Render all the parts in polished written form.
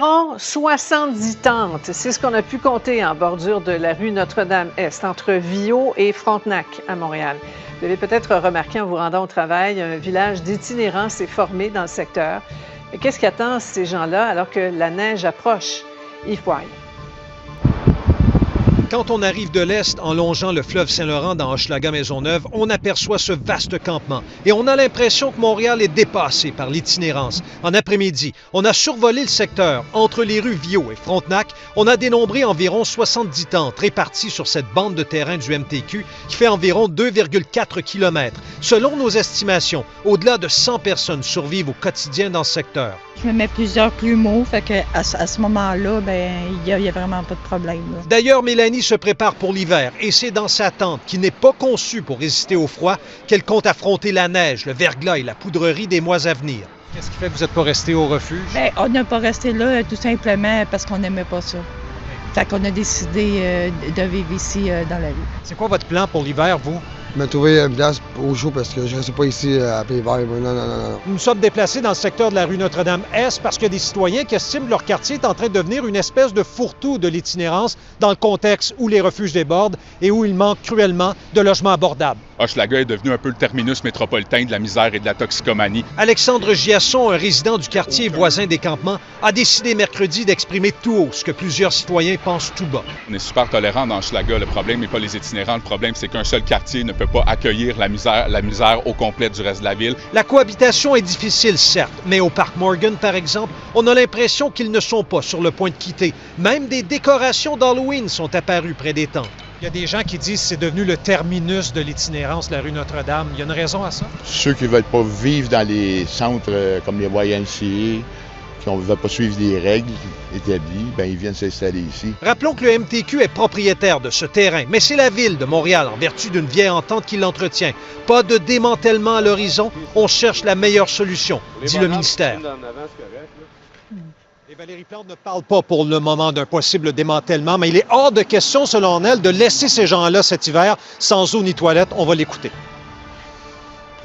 Environ 70 tentes, c'est ce qu'on a pu compter en bordure de la rue Notre-Dame-Est, entre Viau et Frontenac à Montréal. Vous avez peut-être remarqué en vous rendant au travail, un village d'itinérants s'est formé dans le secteur. Mais qu'est-ce qui attend ces gens-là alors que la neige approche? Yves Poirier. Quand on arrive de l'Est en longeant le fleuve Saint-Laurent dans Hochelaga-Maisonneuve, on aperçoit ce vaste campement et on a l'impression que Montréal est dépassé par l'itinérance. En après-midi, on a survolé le secteur entre les rues Viau et Frontenac. On a dénombré environ 70 tentes réparties sur cette bande de terrain du MTQ qui fait environ 2,4 km. Selon nos estimations, au-delà de 100 personnes survivent au quotidien dans ce secteur. Je me mets plusieurs plumeaux, fait que à ce moment-là, il y a vraiment pas de problème. Là. D'ailleurs, Mélanie se prépare pour l'hiver et c'est dans sa tente, qui n'est pas conçue pour résister au froid, qu'elle compte affronter la neige, le verglas et la poudrerie des mois à venir. Qu'est-ce qui fait que vous n'êtes pas resté au refuge? On n'a pas resté là tout simplement parce qu'on n'aimait pas ça. Fait qu'on a décidé de vivre ici dans la ville. C'est quoi votre plan pour l'hiver, vous? Me trouver une place au chaud parce que je ne reste pas ici à l'hiver. Non. Nous nous sommes déplacés dans le secteur de la rue Notre-Dame-Est parce qu'il y a des citoyens qui estiment que leur quartier est en train de devenir une espèce de fourre-tout de l'itinérance dans le contexte où les refuges débordent et où il manque cruellement de logements abordables. Hochelaga est devenu un peu le terminus métropolitain de la misère et de la toxicomanie. Alexandre Giasson, un résident du quartier voisin des campements, a décidé mercredi d'exprimer tout haut ce que plusieurs citoyens pensent tout bas. On est super tolérant dans Hochelaga. Le problème n'est pas les itinérants. Le problème, c'est qu'un seul quartier ne peut pas accueillir la misère au complet du reste de la ville. La cohabitation est difficile, certes, mais au Parc Morgan, par exemple, on a l'impression qu'ils ne sont pas sur le point de quitter. Même des décorations d'Halloween sont apparues près des tentes. Il y a des gens qui disent que c'est devenu le terminus de l'itinérance, la rue Notre-Dame. Il y a une raison à ça? Ceux qui ne veulent pas vivre dans les centres comme les YMCA, qui ne veulent pas suivre les règles établies, ils viennent s'installer ici. Rappelons que le MTQ est propriétaire de ce terrain, mais c'est la Ville de Montréal, en vertu d'une vieille entente, qui l'entretient. Pas de démantèlement à l'horizon, on cherche la meilleure solution, dit le ministère. Et Valérie Plante ne parle pas pour le moment d'un possible démantèlement, mais il est hors de question, selon elle, de laisser ces gens-là cet hiver sans eau ni toilette. On va l'écouter.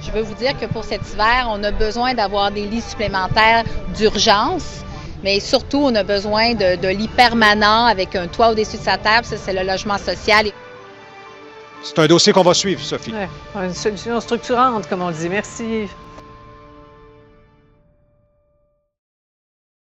Je veux vous dire que pour cet hiver, on a besoin d'avoir des lits supplémentaires d'urgence, mais surtout, on a besoin de lits permanents avec un toit au-dessus de sa table. Ça, c'est le logement social. C'est un dossier qu'on va suivre, Sophie. Ouais, une solution structurante, comme on dit. Merci.